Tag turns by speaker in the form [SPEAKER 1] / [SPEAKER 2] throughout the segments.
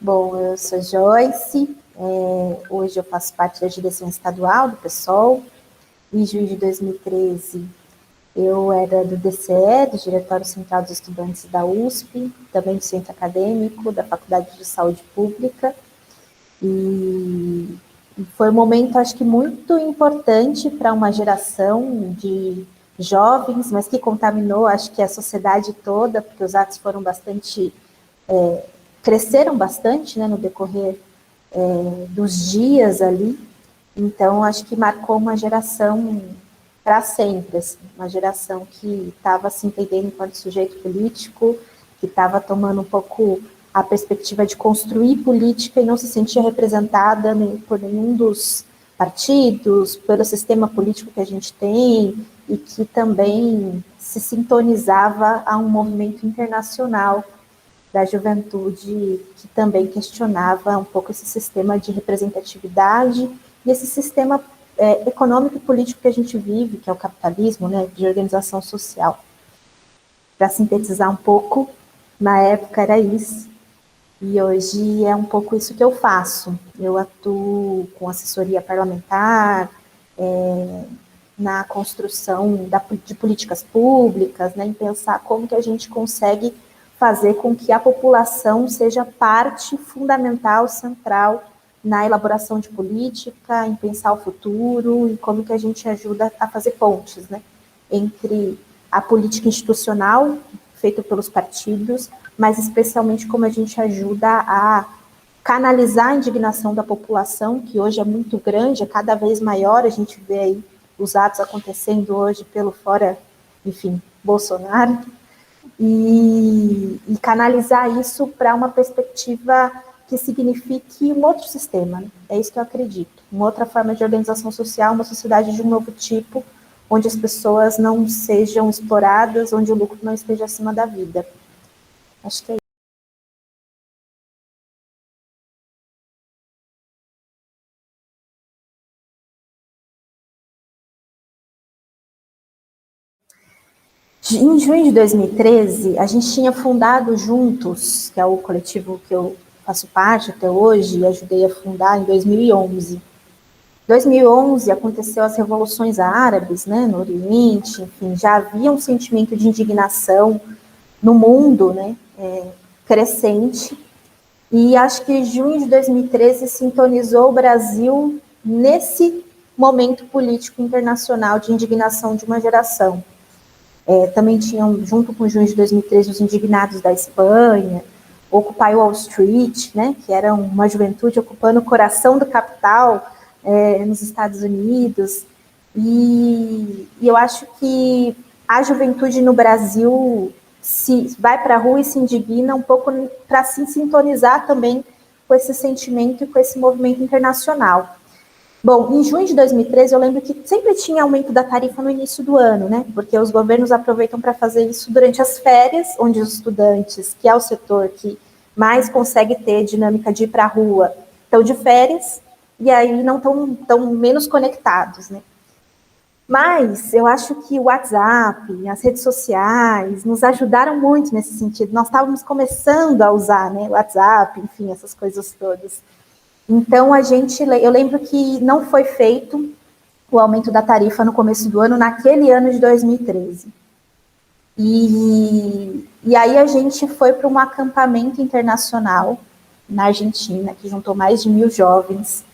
[SPEAKER 1] Bom, eu sou Joyce, hoje eu faço parte da direção estadual do PSOL. Em junho de 2013, eu era do DCE, do Diretório Central dos Estudantes da USP, também do Centro Acadêmico, da Faculdade de Saúde Pública. E foi um momento, acho que, muito importante para uma geração de jovens, mas que contaminou, acho que, a sociedade toda, porque os atos foram bastante... cresceram bastante, né, no decorrer dos dias ali. Então, acho que marcou uma geração para sempre, assim, uma geração que estava se entendendo enquanto sujeito político, que estava tomando um pouco a perspectiva de construir política e não se sentia representada por nenhum dos partidos, pelo sistema político que a gente tem, e que também se sintonizava a um movimento internacional da juventude que também questionava um pouco esse sistema de representatividade e esse sistema econômico e político que a gente vive, que é o capitalismo, né, de organização social. Para sintetizar um pouco, na época era isso, e hoje é um pouco isso que eu faço. Eu atuo com assessoria parlamentar, na construção de políticas públicas, né, em pensar como que a gente consegue fazer com que a população seja parte fundamental, central, na elaboração de política, em pensar o futuro, e como que a gente ajuda a fazer pontes, né, entre a política institucional, feita pelos partidos, mas especialmente como a gente ajuda a canalizar a indignação da população, que hoje é muito grande, é cada vez maior, a gente vê aí os atos acontecendo hoje pelo fora, enfim, Bolsonaro, e canalizar isso para uma perspectiva que signifique um outro sistema, né? É isso que eu acredito, uma outra forma de organização social, uma sociedade de um novo tipo, onde as pessoas não sejam exploradas, onde o lucro não esteja acima da vida. Acho que é isso. Em junho de 2013, a gente tinha fundado Juntos, que é o coletivo que eu faço parte até hoje, e ajudei a fundar em 2011. Em 2011 aconteceu as revoluções árabes, né, no Oriente, enfim, já havia um sentimento de indignação no mundo, né, crescente, e acho que junho de 2013 sintonizou o Brasil nesse momento político internacional de indignação de uma geração. Também tinham, junto com junho de 2013, os indignados da Espanha, Occupy Wall Street, né, que era uma juventude ocupando o coração do capital nos Estados Unidos. E eu acho que a juventude no Brasil se vai para a rua e se indigna um pouco para se sintonizar também com esse sentimento e com esse movimento internacional. Bom, em junho de 2013, eu lembro que sempre tinha aumento da tarifa no início do ano, né? Porque os governos aproveitam para fazer isso durante as férias, onde os estudantes, que é o setor que mais consegue ter dinâmica de ir para a rua, estão de férias, e aí não estão menos conectados, né? Mas eu acho que o WhatsApp, as redes sociais, nos ajudaram muito nesse sentido. Nós estávamos começando a usar, né, o WhatsApp, enfim, essas coisas todas. Então, eu lembro que não foi feito o aumento da tarifa no começo do ano, naquele ano de 2013. E aí a gente foi para um acampamento internacional na Argentina, que juntou mais de 1.000 jovens,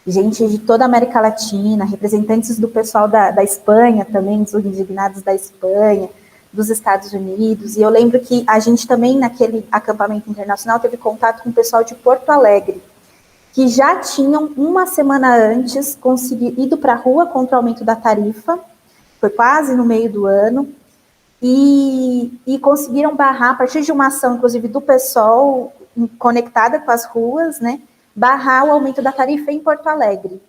[SPEAKER 1] gente de toda a América Latina, representantes do pessoal da Espanha também, dos indignados da Espanha, dos Estados Unidos. E eu lembro que a gente também, naquele acampamento internacional, teve contato com o pessoal de Porto Alegre, que já tinham, uma semana antes, ido para a rua contra o aumento da tarifa, foi quase no meio do ano, e conseguiram barrar, a partir de uma ação, inclusive, do PSOL, conectada com as ruas, né, barrar o aumento da tarifa em Porto Alegre.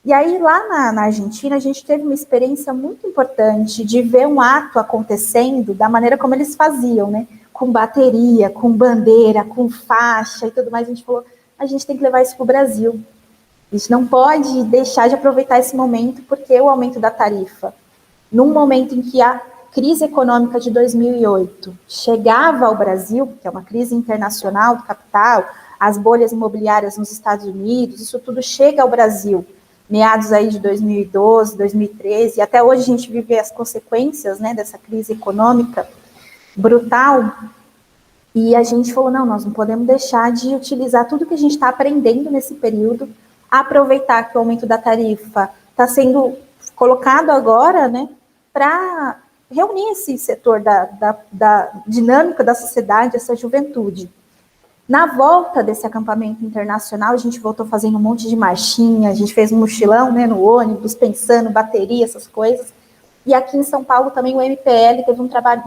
[SPEAKER 1] E aí, lá na Argentina, a gente teve uma experiência muito importante de ver um ato acontecendo da maneira como eles faziam, né, com bateria, com bandeira, com faixa e tudo mais. A gente falou, a gente tem que levar isso para o Brasil. A gente não pode deixar de aproveitar esse momento, porque o aumento da tarifa, num momento em que a crise econômica de 2008 chegava ao Brasil, que é uma crise internacional do capital, as bolhas imobiliárias nos Estados Unidos, isso tudo chega ao Brasil, meados aí de 2012, 2013, e até hoje a gente vive as consequências, né, dessa crise econômica brutal, e a gente falou, não, nós não podemos deixar de utilizar tudo que a gente está aprendendo nesse período, aproveitar que o aumento da tarifa está sendo colocado agora, né, para reunir esse setor da dinâmica da sociedade, essa juventude. Na volta desse acampamento internacional, a gente voltou fazendo um monte de marchinha, a gente fez um mochilão, né, no ônibus, pensando, bateria, essas coisas. E aqui em São Paulo também o MPL teve um trabalho,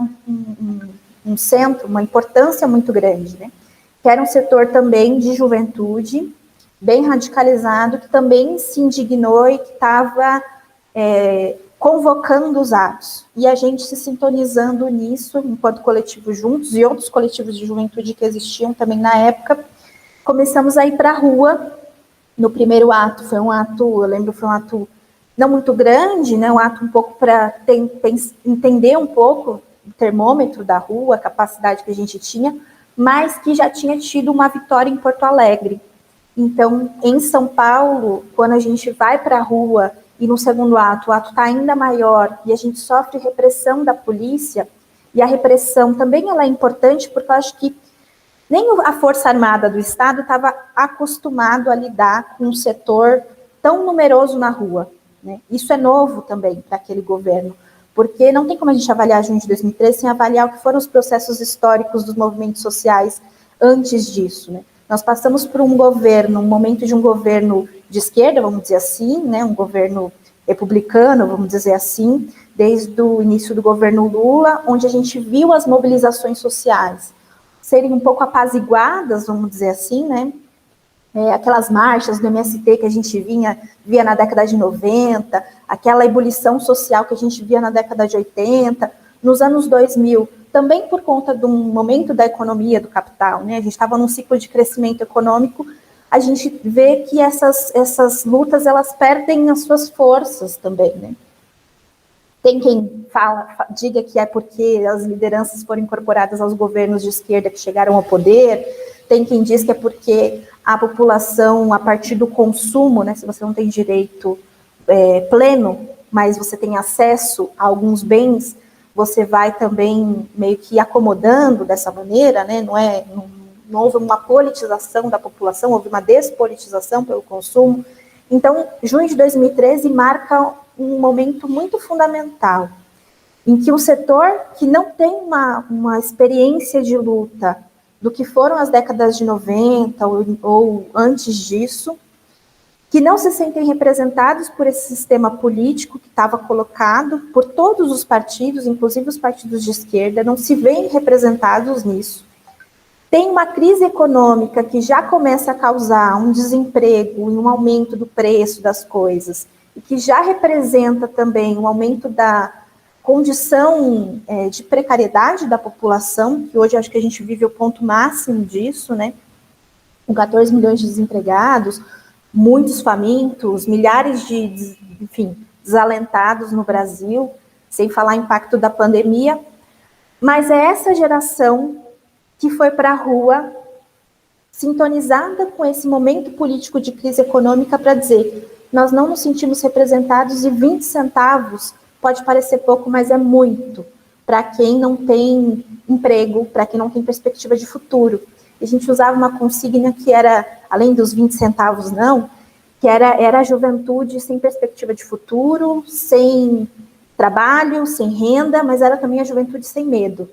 [SPEAKER 1] um centro, uma importância muito grande, né, que era um setor também de juventude, bem radicalizado, que também se indignou e que estava convocando os atos. E a gente se sintonizando nisso, enquanto coletivo juntos, e outros coletivos de juventude que existiam também na época, começamos a ir para a rua. No primeiro ato, foi um ato, eu lembro, foi um ato não muito grande, né, um ato um pouco para entender um pouco o termômetro da rua, a capacidade que a gente tinha, mas que já tinha tido uma vitória em Porto Alegre. Então, em São Paulo, quando a gente vai para a rua e no segundo ato, o ato está ainda maior e a gente sofre repressão da polícia, e a repressão também ela é importante porque eu acho que nem a Força Armada do Estado estava acostumado a lidar com um setor tão numeroso na rua, né? Isso é novo também para aquele governo, porque não tem como a gente avaliar junho de 2013 sem avaliar o que foram os processos históricos dos movimentos sociais antes disso, né? Nós passamos por um governo, um momento de um governo de esquerda, vamos dizer assim, né, um governo republicano, vamos dizer assim, desde o início do governo Lula, onde a gente viu as mobilizações sociais serem um pouco apaziguadas, vamos dizer assim, né, aquelas marchas do MST que a gente via na década de 90, aquela ebulição social que a gente via na década de 80, nos anos 2000, também por conta de um momento da economia do capital, né, a gente estava num ciclo de crescimento econômico, a gente vê que essas lutas, elas perdem as suas forças também, né. Tem quem diga que é porque as lideranças foram incorporadas aos governos de esquerda que chegaram ao poder, tem quem diz que é porque a população, a partir do consumo, né, se você não tem direito pleno, mas você tem acesso a alguns bens, você vai também meio que acomodando dessa maneira, né, não houve uma politização da população, houve uma despolitização pelo consumo. Então, junho de 2013 marca um momento muito fundamental, em que um setor que não tem uma experiência de luta do que foram as décadas de 90 ou antes disso, que não se sentem representados por esse sistema político que estava colocado por todos os partidos, inclusive os partidos de esquerda, não se veem representados nisso. Tem uma crise econômica que já começa a causar um desemprego e um aumento do preço das coisas, e que já representa também um aumento da condição de precariedade da população, que hoje acho que a gente vive o ponto máximo disso, né? Com 14 milhões de desempregados, muitos famintos, milhares de desalentados no Brasil, sem falar o impacto da pandemia, mas é essa geração que foi para a rua, sintonizada com esse momento político de crise econômica, para dizer, nós não nos sentimos representados e 20 centavos pode parecer pouco, mas é muito, para quem não tem emprego, para quem não tem perspectiva de futuro. E a gente usava uma consigna que era, além dos 20 centavos não, que era a juventude sem perspectiva de futuro, sem trabalho, sem renda, mas era também a juventude sem medo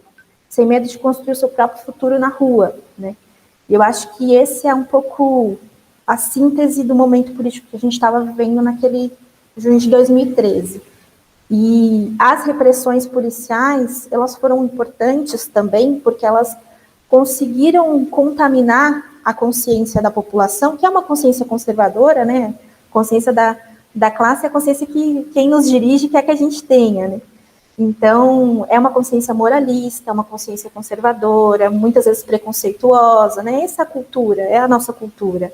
[SPEAKER 1] de construir o seu próprio futuro na rua, né? E eu acho que esse é um pouco a síntese do momento político que a gente estava vivendo naquele junho de 2013. E as repressões policiais, elas foram importantes também, porque elas conseguiram contaminar a consciência da população, que é uma consciência conservadora, né? Consciência da classe, é a consciência que quem nos dirige quer que a gente tenha, né? Então, é uma consciência moralista, é uma consciência conservadora, muitas vezes preconceituosa, né? Essa cultura, é a nossa cultura.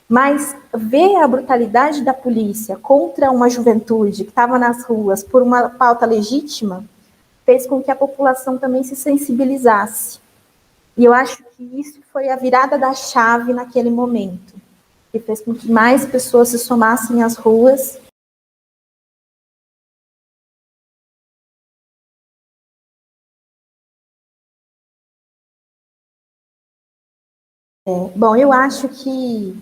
[SPEAKER 1] Mas ver a brutalidade da polícia contra uma juventude que estava nas ruas por uma pauta legítima fez com que a população também se sensibilizasse. E eu acho que isso foi a virada da chave naquele momento, que fez com que mais pessoas se somassem às ruas. Bom, eu acho que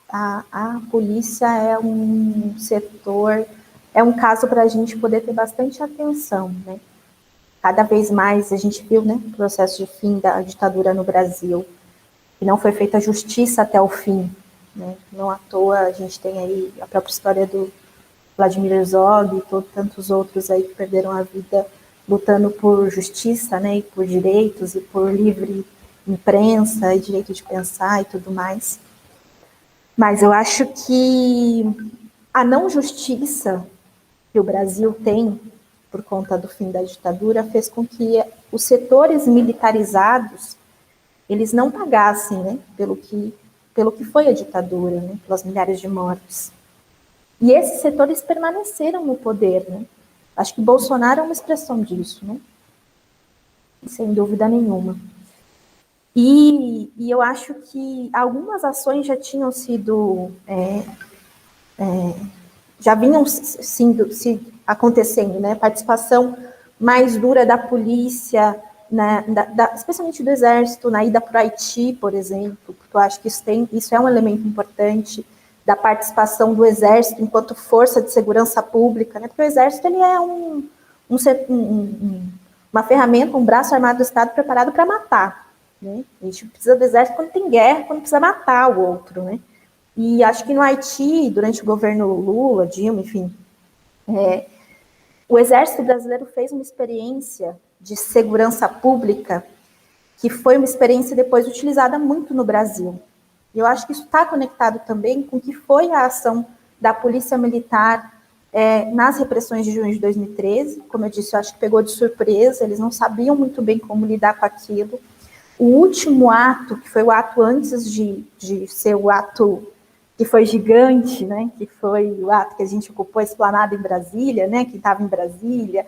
[SPEAKER 1] a polícia é um setor, é um caso para a gente poder ter bastante atenção, né? Cada vez mais a gente viu, né, o processo de fim da ditadura no Brasil, e não foi feita justiça até o fim, né? Não à toa a gente tem aí a própria história do Vladimir Herzog e tantos outros aí que perderam a vida lutando por justiça, né, e por direitos e por livre imprensa e direito de pensar e tudo mais. Mas eu acho que a não justiça que o Brasil tem por conta do fim da ditadura fez com que os setores militarizados eles não pagassem, né, pelo que foi a ditadura, né, pelas milhares de mortes. E esses setores permaneceram no poder, né? Acho que Bolsonaro é uma expressão disso, né? Sem dúvida nenhuma. E eu acho que algumas ações já tinham sido, já vinham se acontecendo, né? Participação mais dura da polícia, né? Especialmente do Exército, na ida para o Haiti, por exemplo, porque eu acho que isso é um elemento importante da participação do Exército enquanto força de segurança pública, né? Porque o Exército ele é uma ferramenta, um braço armado do Estado preparado para matar, né? A gente precisa do Exército quando tem guerra, quando precisa matar o outro, né? E acho que no Haiti, durante o governo Lula, Dilma, enfim, o Exército Brasileiro fez uma experiência de segurança pública que foi uma experiência depois utilizada muito no Brasil. E eu acho que isso está conectado também com o que foi a ação da Polícia Militar nas repressões de junho de 2013. Como eu disse, eu acho que pegou de surpresa, eles não sabiam muito bem como lidar com aquilo. O último ato, que foi o ato antes de ser o ato que foi gigante, né, que foi o ato que a gente ocupou a esplanada em Brasília, né, que estava em Brasília,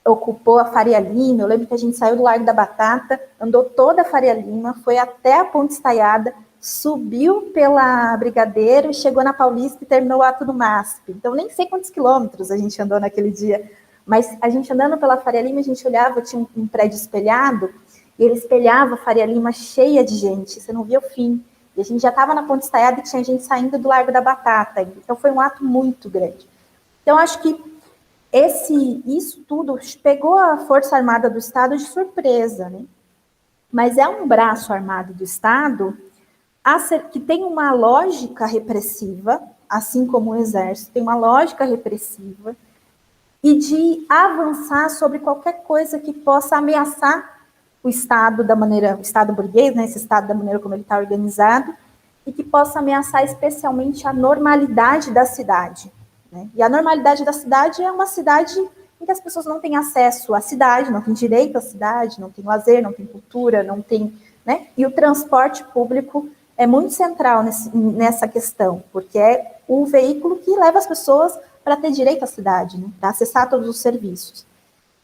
[SPEAKER 1] ocupou a Faria Lima. Eu lembro que a gente saiu do Largo da Batata, andou toda a Faria Lima, foi até a Ponte Estaiada, subiu pela Brigadeiro e chegou na Paulista e terminou o ato do MASP. Então, nem sei quantos quilômetros a gente andou naquele dia, mas a gente andando pela Faria Lima, a gente olhava, tinha um prédio espelhado, e ele espelhava a Faria Lima cheia de gente, você não via o fim. E a gente já estava na Ponte Estaiada e tinha gente saindo do Largo da Batata. Então, foi um ato muito grande. Então, acho que isso tudo pegou a Força Armada do Estado de surpresa, né? Mas é um braço armado do Estado que tem uma lógica repressiva, assim como o Exército tem uma lógica repressiva, e de avançar sobre qualquer coisa que possa ameaçar o Estado o Estado burguês, né, esse Estado da maneira como ele está organizado, e que possa ameaçar especialmente a normalidade da cidade. Né? E a normalidade da cidade é uma cidade em que as pessoas não têm acesso à cidade, não têm direito à cidade, não têm lazer, não têm cultura, não têm... Né? E o transporte público é muito central nessa questão, porque é o veículo que leva as pessoas para ter direito à cidade, né? Para acessar todos os serviços.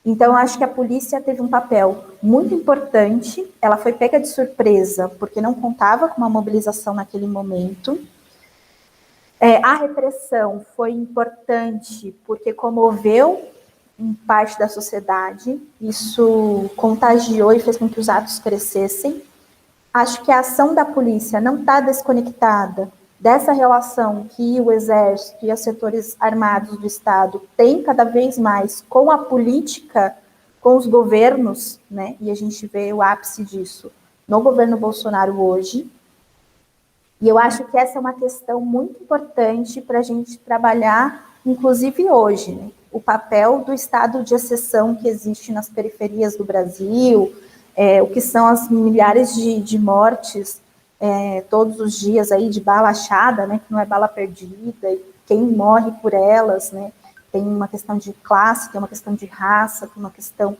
[SPEAKER 1] Então, acho que a polícia teve um papel muito importante, ela foi pega de surpresa, porque não contava com uma mobilização naquele momento. A repressão foi importante, porque comoveu em parte da sociedade, isso contagiou e fez com que os atos crescessem. Acho que a ação da polícia não está desconectada dessa relação que o Exército e os setores armados do Estado têm cada vez mais com a política, com os governos, né? E a gente vê o ápice disso no governo Bolsonaro hoje. E eu acho que essa é uma questão muito importante para a gente trabalhar, inclusive hoje, né? O papel do estado de exceção que existe nas periferias do Brasil, o que são as milhares de mortes todos os dias aí de bala achada, né, que não é bala perdida, e quem morre por elas, né, tem uma questão de classe, tem uma questão de raça, tem uma questão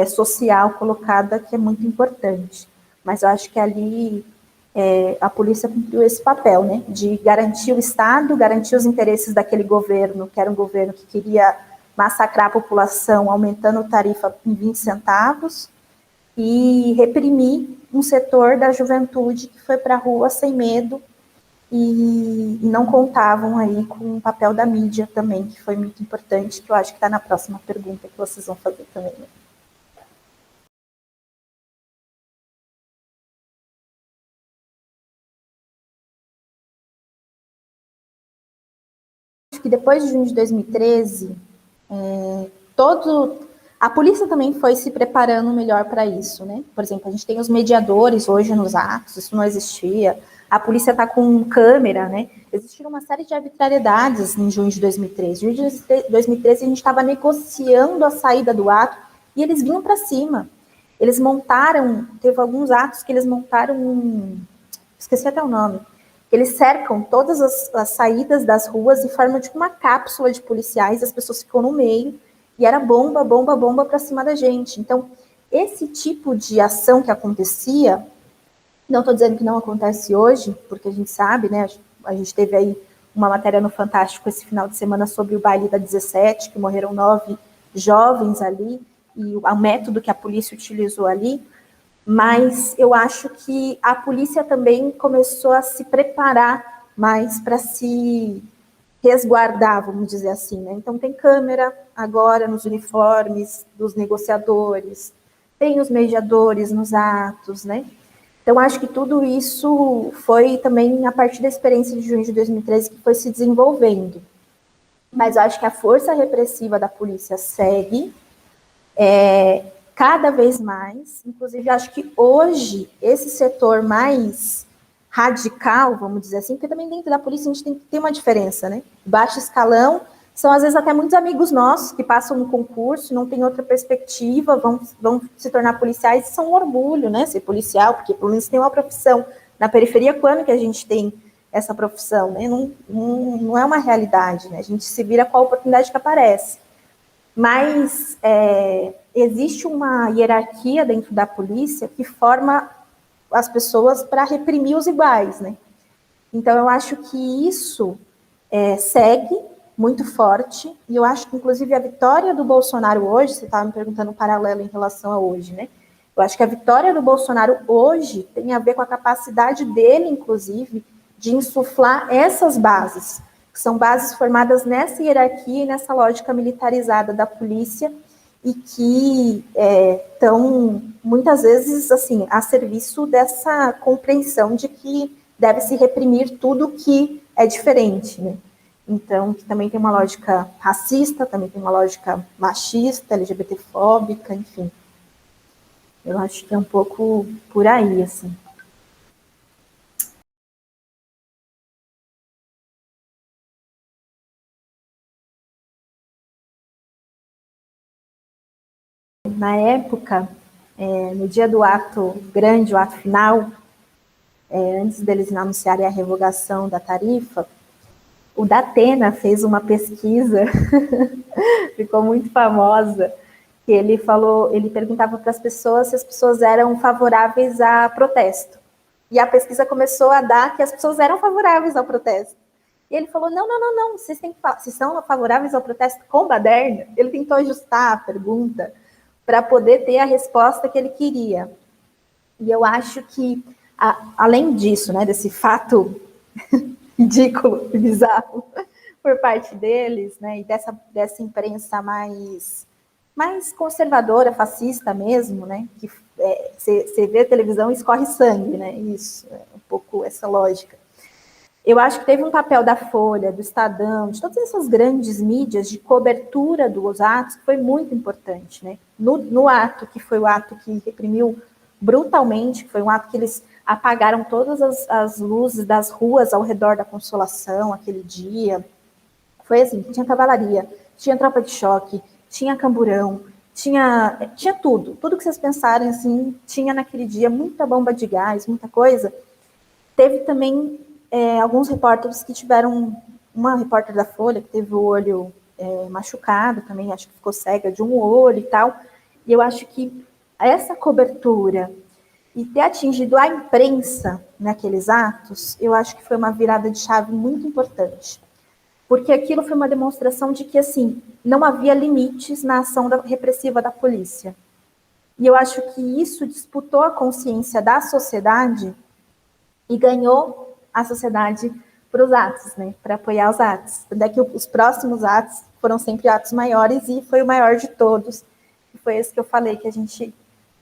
[SPEAKER 1] social colocada que é muito importante. Mas eu acho que ali a polícia cumpriu esse papel, né, de garantir o Estado, garantir os interesses daquele governo, que era um governo que queria massacrar a população, aumentando a tarifa em 20 centavos, e reprimir um setor da juventude que foi para a rua sem medo e não contavam aí com o papel da mídia também, que foi muito importante, que eu acho que está na próxima pergunta que vocês vão fazer também. Né? Acho que depois de junho de 2013, a polícia também foi se preparando melhor para isso, né? Por exemplo, a gente tem os mediadores hoje nos atos, isso não existia. A polícia está com câmera, né? Existiram uma série de arbitrariedades em junho de 2013. Em junho de 2013, a gente estava negociando a saída do ato e eles vinham para cima. Eles montaram, teve alguns atos que eles montaram, esqueci até o nome, eles cercam todas as saídas das ruas e formam tipo uma cápsula de policiais, as pessoas ficam no meio, e era bomba, bomba, bomba para cima da gente. Então, esse tipo de ação que acontecia, não estou dizendo que não acontece hoje, porque a gente sabe, né? A gente teve aí uma matéria no Fantástico esse final de semana sobre o baile da 17, que morreram 9 jovens ali, e o método que a polícia utilizou ali. Mas eu acho que a polícia também começou a se preparar mais para se resguardar, vamos dizer assim, né? Então tem câmera agora nos uniformes dos negociadores, tem os mediadores nos atos, né? Então acho que tudo isso foi também a partir da experiência de junho de 2013 que foi se desenvolvendo. Mas acho que a força repressiva da polícia segue, cada vez mais. Inclusive, acho que hoje esse setor mais radical, vamos dizer assim, porque também dentro da polícia a gente tem que ter uma diferença, né? Baixo escalão são às vezes até muitos amigos nossos que passam no concurso, não tem outra perspectiva, vão se tornar policiais e são um orgulho, né? Ser policial, porque pelo menos tem uma profissão. Na periferia, quando que a gente tem essa profissão, né? Não é uma realidade, né? A gente se vira com a oportunidade que aparece. Mas existe uma hierarquia dentro da polícia que forma as pessoas para reprimir os iguais, né? Então, eu acho que isso segue muito forte, e eu acho que, inclusive, a vitória do Bolsonaro hoje, você estava me perguntando um paralelo em relação a hoje, né? Eu acho que a vitória do Bolsonaro hoje tem a ver com a capacidade dele, inclusive, de insuflar essas bases, que são bases formadas nessa hierarquia e nessa lógica militarizada da polícia, e que estão, muitas vezes, assim, a serviço dessa compreensão de que deve se reprimir tudo que é diferente, né? Então, que também tem uma lógica racista, também tem uma lógica machista, LGBTfóbica, enfim. Eu acho que é um pouco por aí, assim. Na época, no dia do ato grande, o ato final, antes deles anunciarem a revogação da tarifa, o Datena fez uma pesquisa, ficou muito famosa, que ele perguntava para as pessoas se as pessoas eram favoráveis a protesto. E a pesquisa começou a dar que as pessoas eram favoráveis ao protesto. E ele falou, não, vocês são favoráveis ao protesto com baderna? Ele tentou ajustar a pergunta para poder ter a resposta que ele queria. E eu acho que, além disso, né, desse fato ridículo e bizarro por parte deles, né, e dessa imprensa mais conservadora, fascista mesmo, né, que você vê a televisão e escorre sangue, né, isso, é um pouco essa lógica. Eu acho que teve um papel da Folha, do Estadão, de todas essas grandes mídias de cobertura dos atos, que foi muito importante, né? No ato, que foi o ato que reprimiu brutalmente, que foi um ato que eles apagaram todas as luzes das ruas ao redor da Consolação, aquele dia. Foi assim, tinha cavalaria, tinha tropa de choque, tinha camburão, tinha tudo que vocês pensarem, assim, tinha naquele dia, muita bomba de gás, muita coisa. Teve também alguns repórteres que tiveram, uma repórter da Folha que teve o olho machucado também, acho que ficou cega de um olho e tal, e eu acho que essa cobertura e ter atingido a imprensa naqueles atos, eu acho que foi uma virada de chave muito importante, porque aquilo foi uma demonstração de que, assim, não havia limites na ação repressiva da polícia. E eu acho que isso disputou a consciência da sociedade e ganhou a sociedade para os atos, né, para apoiar os atos. Tanto é que os próximos atos foram sempre atos maiores e foi o maior de todos. E foi esse que eu falei, que a gente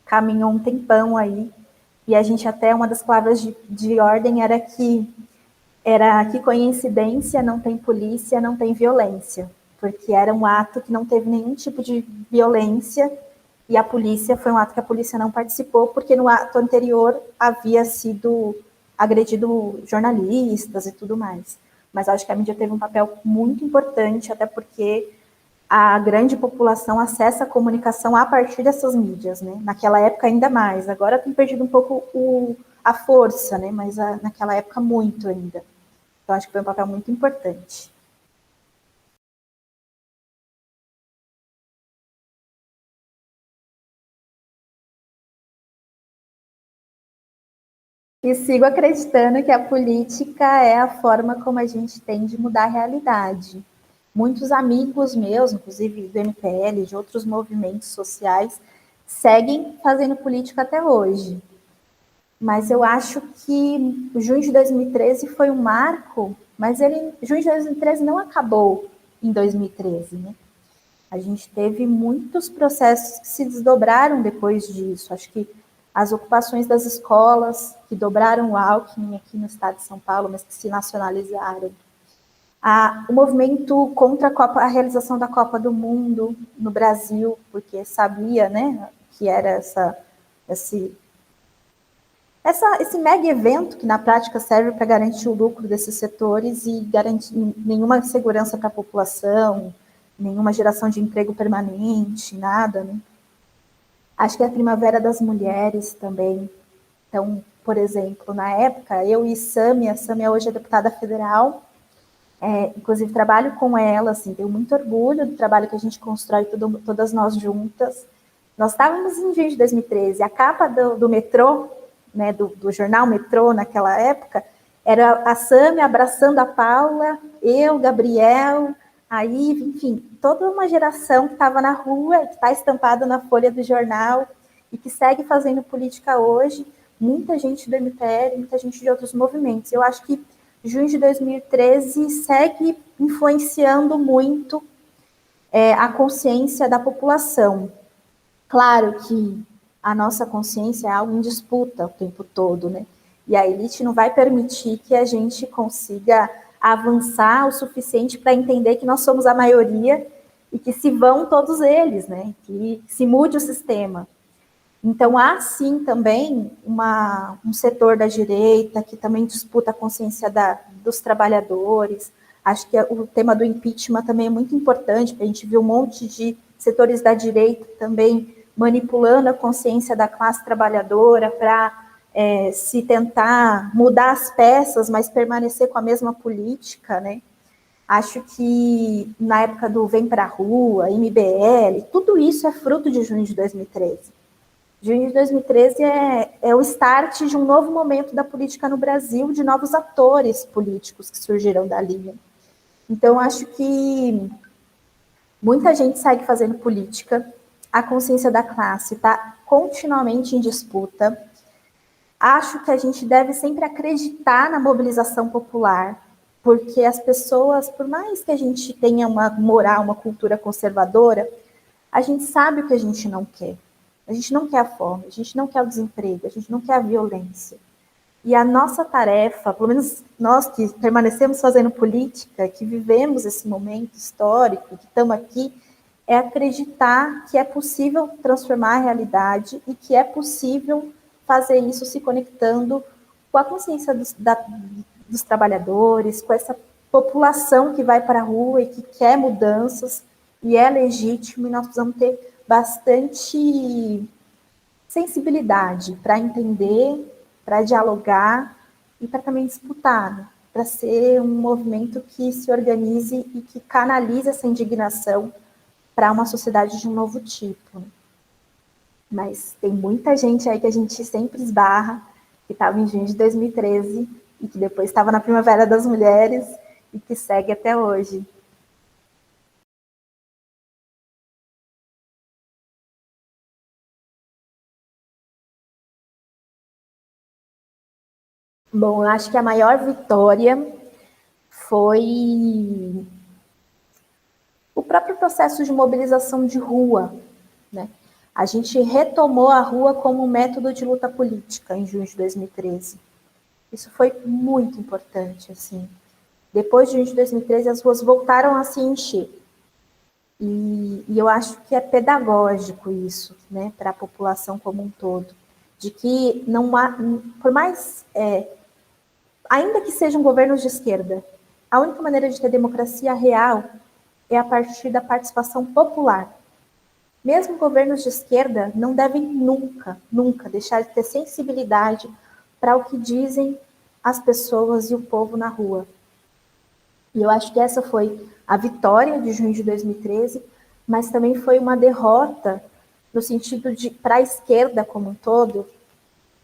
[SPEAKER 1] caminhou um tempão aí. E a gente até, uma das palavras de ordem era que coincidência, não tem polícia, não tem violência. Porque era um ato que não teve nenhum tipo de violência e a polícia foi um ato que a polícia não participou, porque no ato anterior havia sido agredido jornalistas e tudo mais. Mas acho que a mídia teve um papel muito importante, até porque a grande população acessa a comunicação a partir dessas mídias, né? Naquela época ainda mais, agora tem perdido um pouco a força, né? Mas naquela época muito ainda. Então acho que foi um papel muito importante. E sigo acreditando que a política é a forma como a gente tem de mudar a realidade. Muitos amigos meus, inclusive do MPL, de outros movimentos sociais, seguem fazendo política até hoje. Mas eu acho que o junho de 2013 foi um marco, mas junho de 2013 não acabou em 2013, né? A gente teve muitos processos que se desdobraram depois disso. Acho que as ocupações das escolas, que dobraram o Alckmin aqui no estado de São Paulo, mas que se nacionalizaram. O movimento contra a realização da Copa do Mundo no Brasil, porque sabia, né, que era esse mega evento que na prática serve para garantir o lucro desses setores e garantir nenhuma segurança para a população, nenhuma geração de emprego permanente, nada, né? Acho que é a Primavera das Mulheres também. Então, por exemplo, na época, eu e a Sâmia hoje é deputada federal, inclusive trabalho com ela, assim, tenho muito orgulho do trabalho que a gente constrói todas nós juntas. Nós estávamos em junho de 2013, a capa do metrô, né, do jornal Metrô naquela época, era a Sâmia abraçando a Paula, eu, Gabriel, a Ive, enfim, toda uma geração que estava na rua, que está estampada na folha do jornal e que segue fazendo política hoje, muita gente do MPL, muita gente de outros movimentos. Eu acho que junho de 2013 segue influenciando muito a consciência da população. Claro que a nossa consciência é algo em disputa o tempo todo, né? E a elite não vai permitir que a gente consiga avançar o suficiente para entender que nós somos a maioria e que se vão todos eles, né? Que se mude o sistema. Então, há sim também um setor da direita que também disputa a consciência dos trabalhadores. Acho que o tema do impeachment também é muito importante, porque a gente viu um monte de setores da direita também manipulando a consciência da classe trabalhadora para se tentar mudar as peças, mas permanecer com a mesma política, né? Acho que na época do Vem Pra Rua, MBL, tudo isso é fruto de junho de 2013. Junho de 2013 é o start de um novo momento da política no Brasil, de novos atores políticos que surgiram dali. Então, acho que muita gente segue fazendo política, a consciência da classe está continuamente em disputa. Acho que a gente deve sempre acreditar na mobilização popular, porque as pessoas, por mais que a gente tenha uma moral, uma cultura conservadora, a gente sabe o que a gente não quer. A gente não quer a fome, a gente não quer o desemprego, a gente não quer a violência. E a nossa tarefa, pelo menos nós que permanecemos fazendo política, que vivemos esse momento histórico, que estamos aqui, é acreditar que é possível transformar a realidade e que é possível fazer isso se conectando com a consciência dos trabalhadores, com essa população que vai para a rua e que quer mudanças, e é legítimo, e nós precisamos ter bastante sensibilidade para entender, para dialogar e para também disputar, né? Para ser um movimento que se organize e que canalize essa indignação para uma sociedade de um novo tipo. Né? Mas tem muita gente aí que a gente sempre esbarra, que estava em junho de 2013 e que depois estava na Primavera das Mulheres e que segue até hoje. Bom, eu acho que a maior vitória foi o próprio processo de mobilização de rua, né? A gente retomou a rua como método de luta política em junho de 2013. Isso foi muito importante, assim. Depois de junho de 2013, as ruas voltaram a se encher. E eu acho que é pedagógico isso, né, para a população como um todo, de que não há, por mais, ainda que sejam governos de esquerda, a única maneira de ter democracia real é a partir da participação popular. Mesmo governos de esquerda não devem nunca, nunca deixar de ter sensibilidade para o que dizem as pessoas e o povo na rua. E eu acho que essa foi a vitória de junho de 2013, mas também foi uma derrota no sentido de, para a esquerda como um todo,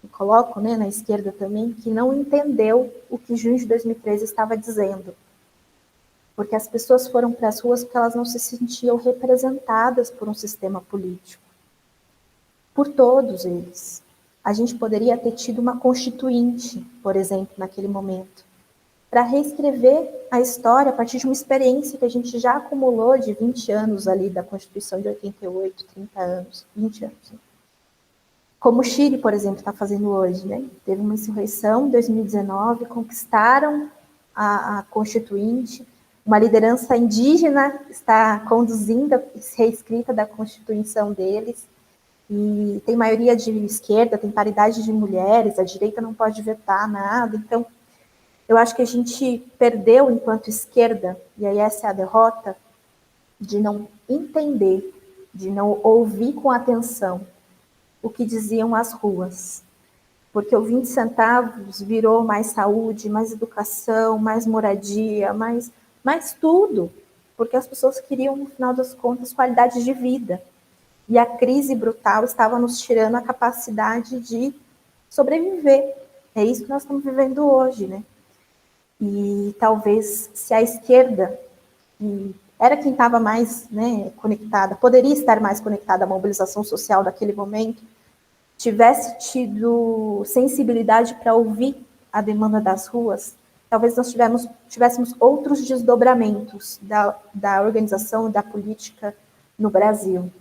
[SPEAKER 1] eu coloco, né, na esquerda também, que não entendeu o que junho de 2013 estava dizendo. Porque as pessoas foram para as ruas porque elas não se sentiam representadas por um sistema político. Por todos eles. A gente poderia ter tido uma constituinte, por exemplo, naquele momento, para reescrever a história a partir de uma experiência que a gente já acumulou de 20 anos ali da Constituição de 88, 30 anos, 20 anos. Como o Chile, por exemplo, está fazendo hoje, né? Teve uma insurreição em 2019, conquistaram a Constituinte, uma liderança indígena está conduzindo a reescrita da Constituição deles, e tem maioria de esquerda, tem paridade de mulheres, a direita não pode vetar nada, então eu acho que a gente perdeu enquanto esquerda, e aí essa é a derrota, de não entender, de não ouvir com atenção o que diziam as ruas. Porque o 20 centavos virou mais saúde, mais educação, mais moradia, mais tudo. Porque as pessoas queriam, no final das contas, qualidade de vida. E a crise brutal estava nos tirando a capacidade de sobreviver. É isso que nós estamos vivendo hoje, né? E talvez se a esquerda, que era quem estava mais, né, conectada, poderia estar mais conectada à mobilização social daquele momento, tivesse tido sensibilidade para ouvir a demanda das ruas, talvez nós tivéssemos outros desdobramentos da organização e da política no Brasil.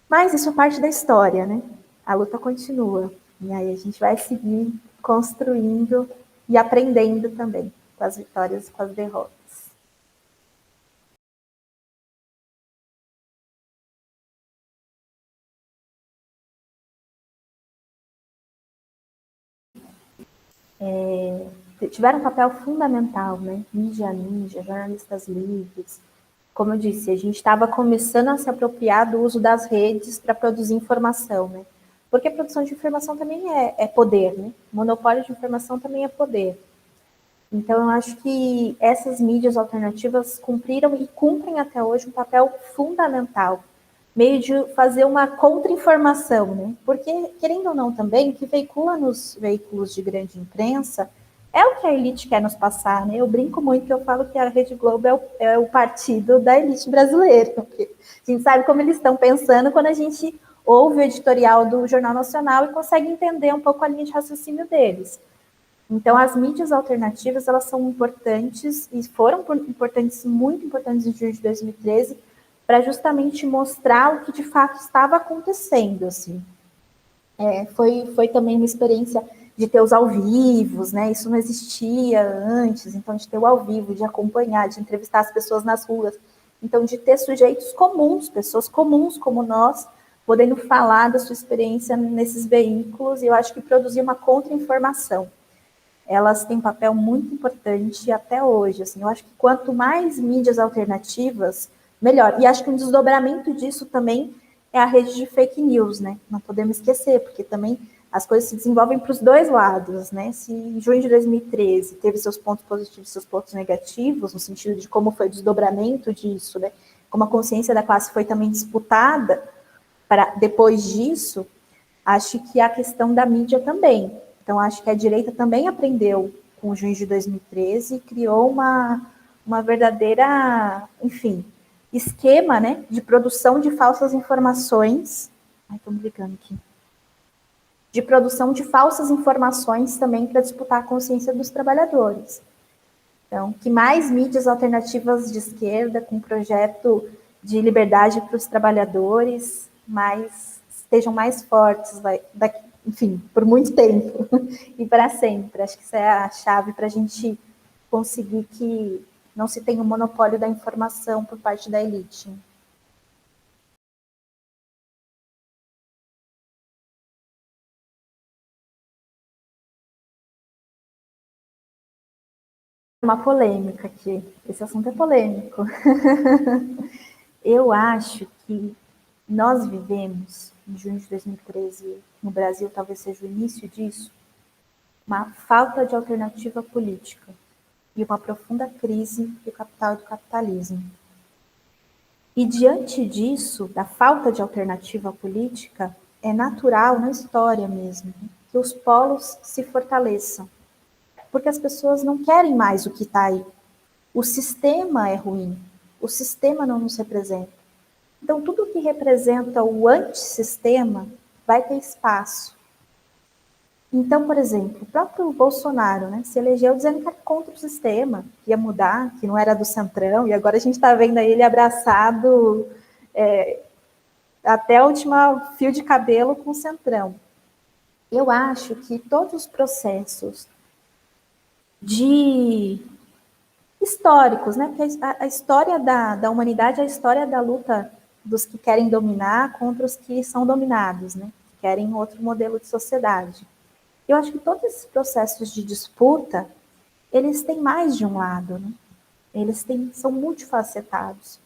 [SPEAKER 1] Mas isso é parte da história, né? A luta continua. E aí a gente vai seguir construindo e aprendendo também com as vitórias e com as derrotas. Tiveram um papel fundamental, né? Mídia Ninja, jornalistas livres. Como eu disse, a gente estava começando a se apropriar do uso das redes para produzir informação, né? Porque a produção de informação também é poder, né? O monopólio de informação também é poder. Então, eu acho que essas mídias alternativas cumpriram e cumprem até hoje um papel fundamental, meio de fazer uma contra-informação, né? Porque, querendo ou não também, o que veicula nos veículos de grande imprensa é o que a elite quer nos passar, né? Eu brinco muito que eu falo que a Rede Globo é o partido da elite brasileira, porque a gente sabe como eles estão pensando quando a gente ouve o editorial do Jornal Nacional e consegue entender um pouco a linha de raciocínio deles. Então, as mídias alternativas, elas são importantes e foram importantes, muito importantes em junho de 2013, para justamente mostrar o que de fato estava acontecendo, assim. Foi também uma experiência de ter os ao vivos, né? Isso não existia antes, então de ter o ao vivo, de acompanhar, de entrevistar as pessoas nas ruas. Então, de ter sujeitos comuns, pessoas comuns como nós, podendo falar da sua experiência nesses veículos, e eu acho que produzir uma contra-informação. Elas têm um papel muito importante até hoje. Assim, eu acho que quanto mais mídias alternativas, melhor. E acho que um desdobramento disso também é a rede de fake news, né? Não podemos esquecer, porque também as coisas se desenvolvem para os dois lados, né? Se em junho de 2013 teve seus pontos positivos e seus pontos negativos, no sentido de como foi o desdobramento disso, né? Como a consciência da classe foi também disputada para depois disso, acho que a questão da mídia também. Então, acho que a direita também aprendeu com o junho de 2013 e criou uma verdadeira, enfim, esquema, né, de produção de falsas informações. Ai, estou me ligando aqui. de produção de falsas informações também para disputar a consciência dos trabalhadores. Então, que mais mídias alternativas de esquerda, com projeto de liberdade para os trabalhadores, estejam mais fortes, enfim, por muito tempo e para sempre. Acho que isso é a chave para a gente conseguir que não se tenha um monopólio da informação por parte da elite. Uma polêmica aqui, esse assunto é polêmico. Eu acho que nós vivemos, em junho de 2013, no Brasil, talvez seja o início disso, uma falta de alternativa política e uma profunda crise do capital e do capitalismo. E diante disso, da falta de alternativa política, é natural, na história mesmo, que os polos se fortaleçam, porque as pessoas não querem mais o que está aí. O sistema é ruim, o sistema não nos representa. Então, tudo que representa o antissistema vai ter espaço. Então, por exemplo, o próprio Bolsonaro, né, se elegeu dizendo que era contra o sistema, que ia mudar, que não era do Centrão, e agora a gente está vendo ele abraçado até o último fio de cabelo com o Centrão. Eu acho que todos os processos históricos, né, porque a história da humanidade é a história da luta dos que querem dominar contra os que são dominados, né, que querem outro modelo de sociedade. Eu acho que todos esses processos de disputa, eles têm mais de um lado, né? São multifacetados.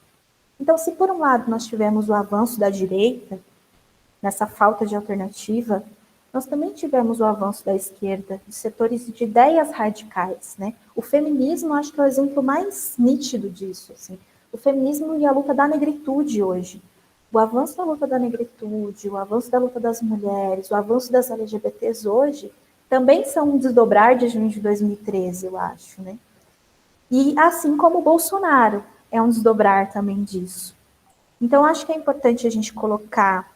[SPEAKER 1] Então, se por um lado nós tivemos o avanço da direita, nessa falta de alternativa, nós também tivemos o avanço da esquerda, de setores de ideias radicais, né? O feminismo, acho que é o exemplo mais nítido disso, assim. O feminismo e a luta da negritude hoje. O avanço da luta da negritude, o avanço da luta das mulheres, o avanço das LGBTs hoje, também são um desdobrar de junho de 2013, eu acho, né? E assim como o Bolsonaro é um desdobrar também disso. Então, acho que é importante a gente colocar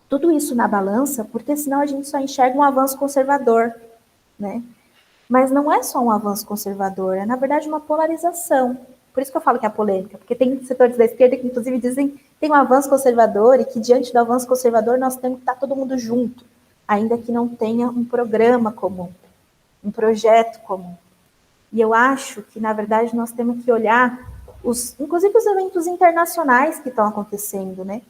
[SPEAKER 1] tudo isso na balança, porque senão a gente só enxerga um avanço conservador, né? Mas não é só um avanço conservador, é na verdade uma polarização. Por isso que eu falo que é polêmica, porque tem setores da esquerda que inclusive dizem que tem um avanço conservador e que diante do avanço conservador nós temos que estar todo mundo junto, ainda que não tenha um programa comum, um projeto comum. E eu acho que, na verdade, nós temos que olhar, inclusive os eventos internacionais que estão acontecendo, né?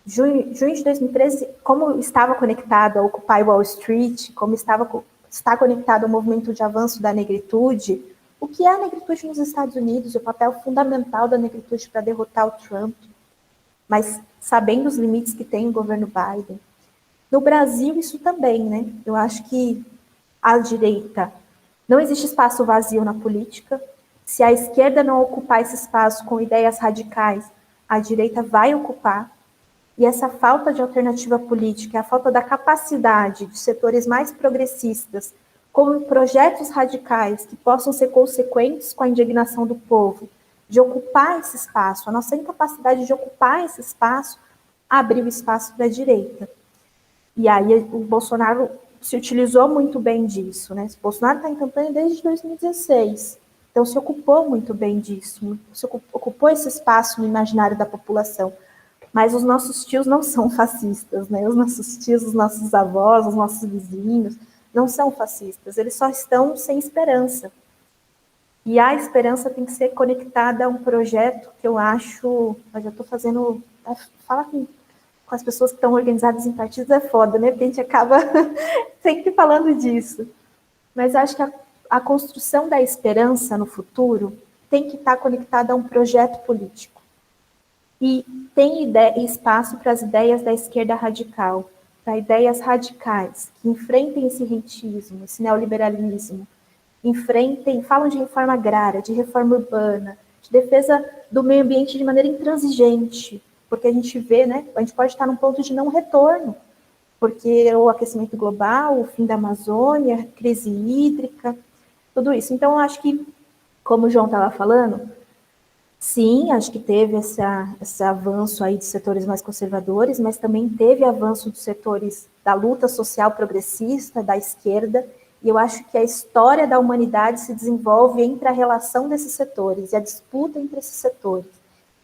[SPEAKER 1] Junho de 2013, como estava conectado ao Occupy Wall Street, como está conectado ao movimento de avanço da negritude, o que é a negritude nos Estados Unidos, o papel fundamental da negritude para derrotar o Trump, mas sabendo os limites que tem o governo Biden. No Brasil, isso também, né? Eu acho que a direita, não existe espaço vazio na política. Se a esquerda não ocupar esse espaço com ideias radicais, a direita vai ocupar. E essa falta de alternativa política, a falta da capacidade de setores mais progressistas, como projetos radicais que possam ser consequentes com a indignação do povo, de ocupar esse espaço, a nossa incapacidade de ocupar esse espaço, abriu espaço para a direita. E aí o Bolsonaro se utilizou muito bem disso, né? O Bolsonaro está em campanha desde 2016, então se ocupou muito bem disso, ocupou esse espaço no imaginário da população. Mas os nossos tios não são fascistas, né? Os nossos tios, os nossos avós, os nossos vizinhos, não são fascistas, eles só estão sem esperança. E a esperança tem que ser conectada a um projeto que eu acho, eu já estou fazendo, fala com as pessoas que estão organizadas em partidos é foda, né? Porque a gente acaba sempre falando disso. Mas acho que a construção da esperança no futuro tem que estar conectada a um projeto político. E tem espaço para as ideias da esquerda radical, para ideias radicais, que enfrentem esse rentismo, esse neoliberalismo, falam de reforma agrária, de reforma urbana, de defesa do meio ambiente de maneira intransigente, porque a gente vê, né, a gente pode estar num ponto de não retorno, porque o aquecimento global, o fim da Amazônia, crise hídrica, tudo isso. Então, eu acho que, como o João estava falando, Sim, acho que teve esse avanço aí de setores mais conservadores, mas também teve avanço dos setores da luta social progressista, da esquerda, e eu acho que a história da humanidade se desenvolve entre a relação desses setores e a disputa entre esses setores.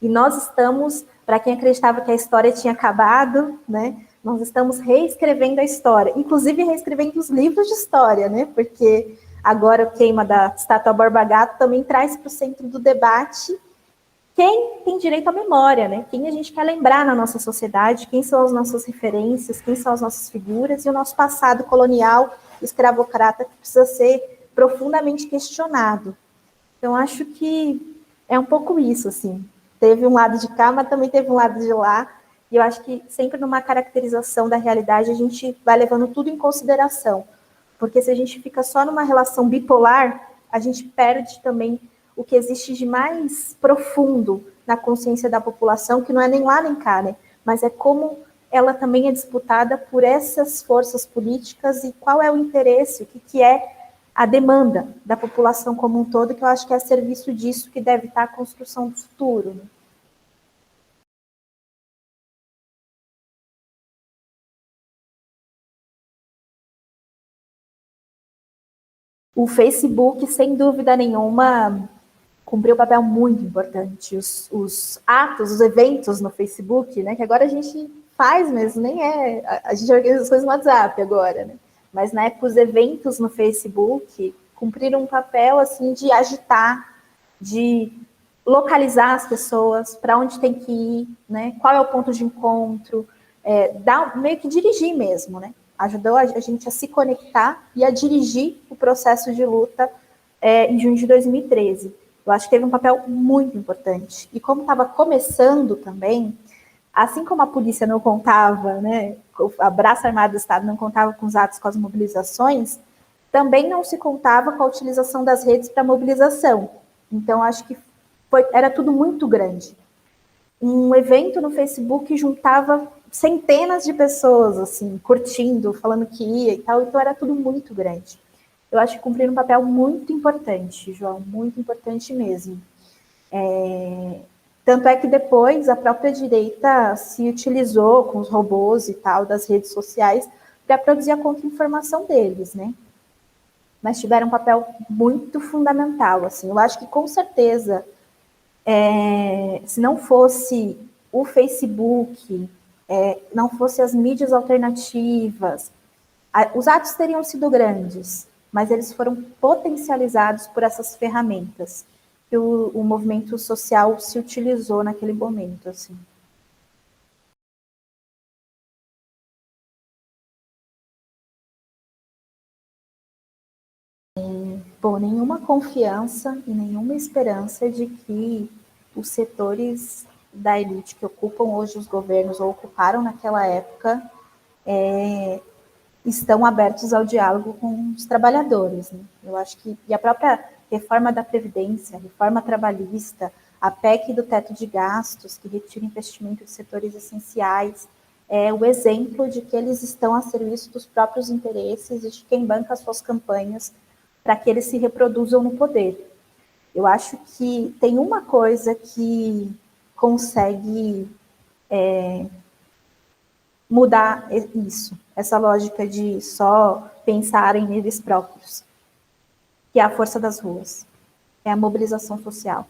[SPEAKER 1] E nós estamos, para quem acreditava que a história tinha acabado, né, nós estamos reescrevendo a história, inclusive reescrevendo os livros de história, né, porque agora o queima da estátua Borba Gato também traz para o centro do debate quem tem direito à memória, né? Quem a gente quer lembrar na nossa sociedade, quem são as nossas referências, quem são as nossas figuras e o nosso passado colonial, escravocrata, que precisa ser profundamente questionado. Então, acho que é um pouco isso, assim. Teve um lado de cá, mas também teve um lado de lá, e eu acho que sempre numa caracterização da realidade a gente vai levando tudo em consideração, porque se a gente fica só numa relação bipolar, a gente perde também o que existe de mais profundo na consciência da população, que não é nem lá nem cá, né? Mas é como ela também é disputada por essas forças políticas e qual é o interesse, o que é a demanda da população como um todo, que eu acho que é a serviço disso que deve estar a construção do futuro. Né? O Facebook, sem dúvida nenhuma, cumpriu um papel muito importante. Os atos, os eventos no Facebook, né, que agora a gente faz mesmo, nem é. A gente organiza as coisas no WhatsApp agora, né? Mas na época os eventos no Facebook cumpriram um papel assim de agitar, de localizar as pessoas, para onde tem que ir, né? Qual é o ponto de encontro, meio que dirigir mesmo, né? Ajudou a gente a se conectar e a dirigir o processo de luta em junho de 2013. Eu acho que teve um papel muito importante. E como estava começando também, assim como a polícia não contava, né, a Braça Armada do Estado não contava com os atos, com as mobilizações, também não se contava com a utilização das redes para mobilização. Então, acho que era tudo muito grande. Um evento no Facebook juntava centenas de pessoas, assim, curtindo, falando que ia e tal, então era tudo muito grande. Eu acho que cumpriram um papel muito importante, João, muito importante mesmo. Tanto é que depois a própria direita se utilizou com os robôs e tal das redes sociais para produzir a contra-informação deles, né? Mas tiveram um papel muito fundamental, assim. Eu acho que com certeza, se não fosse o Facebook, não fosse as mídias alternativas, os atos teriam sido grandes, mas eles foram potencializados por essas ferramentas que o movimento social se utilizou naquele momento, assim. Bom, nenhuma confiança e nenhuma esperança de que os setores da elite que ocupam hoje os governos ou ocuparam naquela época estão abertos ao diálogo com os trabalhadores. Né? Eu acho que e a própria reforma da Previdência, a reforma trabalhista, a PEC do teto de gastos, que retira investimento de setores essenciais, é o exemplo de que eles estão a serviço dos próprios interesses e de quem banca as suas campanhas para que eles se reproduzam no poder. Eu acho que tem uma coisa que consegue mudar isso, essa lógica de só pensar em eles próprios, que é a força das ruas, é a mobilização social.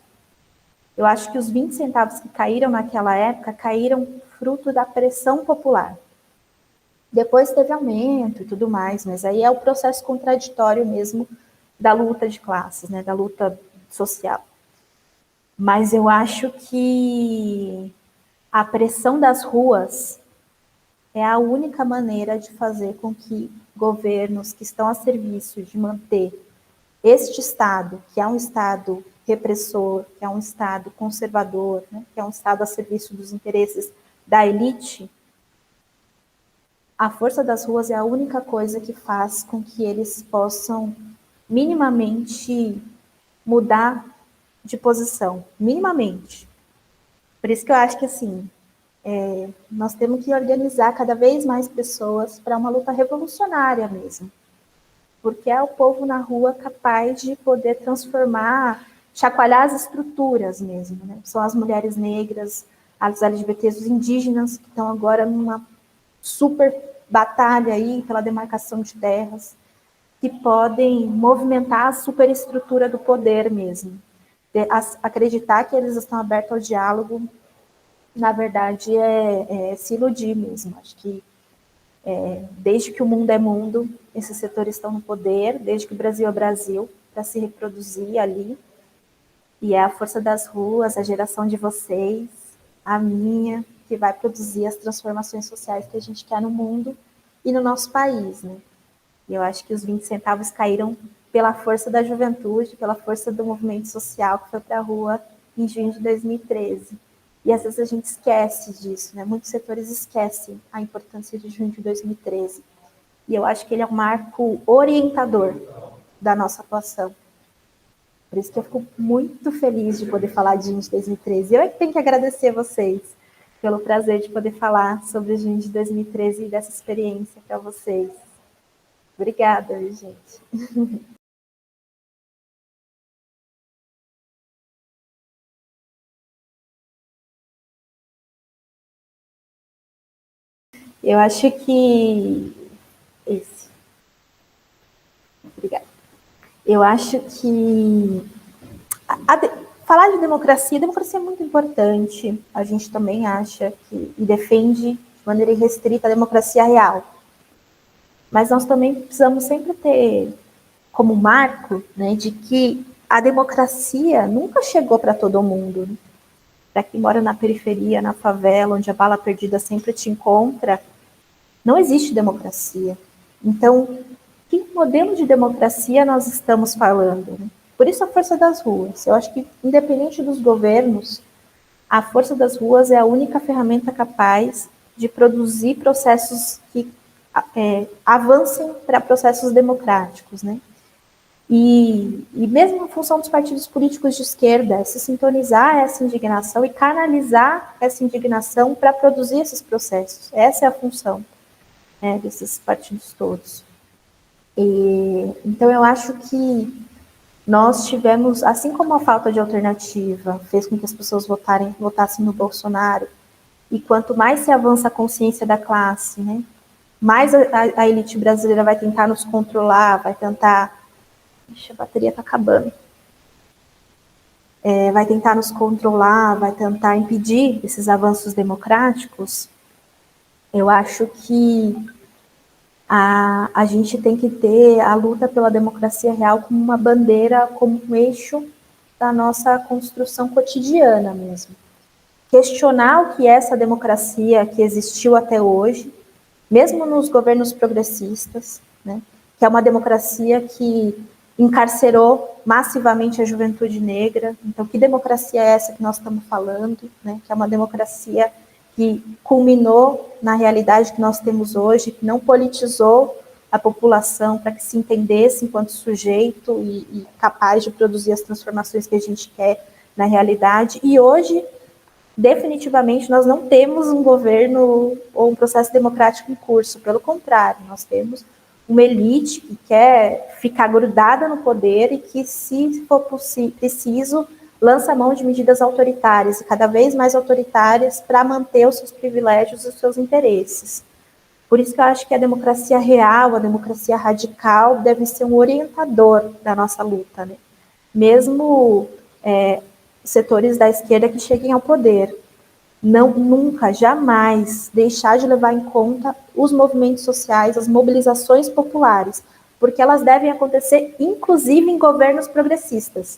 [SPEAKER 1] Eu acho que os 20 centavos que caíram naquela época caíram fruto da pressão popular. Depois teve aumento e tudo mais, mas aí é o processo contraditório mesmo da luta de classes, né, da luta social. Mas eu acho que a pressão das ruas é a única maneira de fazer com que governos que estão a serviço de manter este Estado, que é um Estado repressor, que é um Estado conservador, né, que é um Estado a serviço dos interesses da elite, a força das ruas é a única coisa que faz com que eles possam minimamente mudar de posição, minimamente. Por isso que eu acho que, assim, nós temos que organizar cada vez mais pessoas para uma luta revolucionária mesmo, porque é o povo na rua capaz de poder transformar chacoalhar as estruturas mesmo, né? São as mulheres negras, as LGBTs, os indígenas, que estão agora numa super batalha aí pela demarcação de terras, que podem movimentar a superestrutura do poder mesmo. Acreditar que eles estão abertos ao diálogo, na verdade, é se iludir mesmo. Acho que desde que o mundo é mundo, esses setores estão no poder, desde que o Brasil é Brasil, para se reproduzir ali. E é a força das ruas, a geração de vocês, a minha, que vai produzir as transformações sociais que a gente quer no mundo e no nosso país, né? E eu acho que os 20 centavos caíram pela força da juventude, pela força do movimento social que foi para a rua em junho de 2013. E às vezes a gente esquece disso, né? Muitos setores esquecem a importância de junho de 2013. E eu acho que ele é um marco orientador da nossa atuação. Por isso que eu fico muito feliz de poder falar de junho de 2013. Eu é que tenho que agradecer a vocês pelo prazer de poder falar sobre o junho de 2013 e dessa experiência para vocês. Obrigada, gente. Eu acho que... Esse. Obrigada. Eu acho que... Falar de democracia é muito importante. A gente também acha que... E defende de maneira irrestrita a democracia real. Mas nós também precisamos sempre ter como marco, né, de que a democracia nunca chegou para todo mundo. Para quem mora na periferia, na favela, onde a bala perdida sempre te encontra, não existe democracia. Então, que modelo de democracia nós estamos falando? Né? Por isso a força das ruas. Eu acho que, independente dos governos, a força das ruas é a única ferramenta capaz de produzir processos que avancem para processos democráticos, né? E mesmo a função dos partidos políticos de esquerda é se sintonizar essa indignação e canalizar essa indignação para produzir esses processos. Essa é a função desses partidos todos. Então, eu acho que nós tivemos, assim como a falta de alternativa fez com que as pessoas votassem no Bolsonaro, e quanto mais se avança a consciência da classe, né, mais a elite brasileira vai tentar nos controlar, vai tentar... Ixi, a bateria está acabando. Vai tentar nos controlar, vai tentar impedir esses avanços democráticos. Eu acho que a gente tem que ter a luta pela democracia real como uma bandeira, como um eixo da nossa construção cotidiana mesmo. Questionar o que é essa democracia que existiu até hoje, mesmo nos governos progressistas, né, que é uma democracia que encarcerou massivamente a juventude negra. Então, que democracia é essa que nós estamos falando? Né, que é uma democracia que culminou na realidade que nós temos hoje, que não politizou a população para que se entendesse enquanto sujeito e capaz de produzir as transformações que a gente quer na realidade. E hoje, definitivamente, nós não temos um governo ou um processo democrático em curso. Pelo contrário, nós temos uma elite que quer ficar grudada no poder e que, se for preciso, lança a mão de medidas autoritárias, e cada vez mais autoritárias, para manter os seus privilégios e os seus interesses. Por isso que eu acho que a democracia real, a democracia radical, deve ser um orientador da nossa luta, né? Mesmo setores da esquerda que cheguem ao poder. Não, nunca, jamais deixar de levar em conta os movimentos sociais, as mobilizações populares, porque elas devem acontecer, inclusive, em governos progressistas,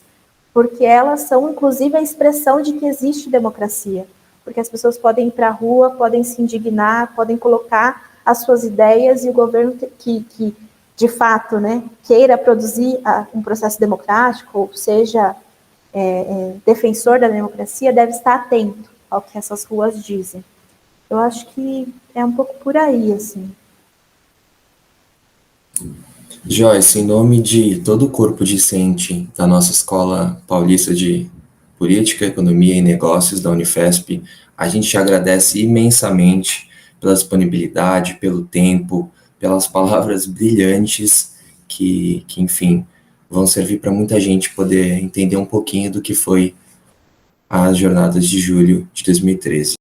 [SPEAKER 1] porque elas são, inclusive, a expressão de que existe democracia, porque as pessoas podem ir para a rua, podem se indignar, podem colocar as suas ideias, e o governo que de fato, né, queira produzir um processo democrático, ou seja, defensor da democracia, deve estar atento ao que essas ruas dizem. Eu acho que é um pouco por aí, assim.
[SPEAKER 2] Joyce, em nome de todo o corpo discente da nossa Escola Paulista de Política, Economia e Negócios da Unifesp, a gente te agradece imensamente pela disponibilidade, pelo tempo, pelas palavras brilhantes que enfim, vão servir para muita gente poder entender um pouquinho do que foi as jornadas de julho de 2013.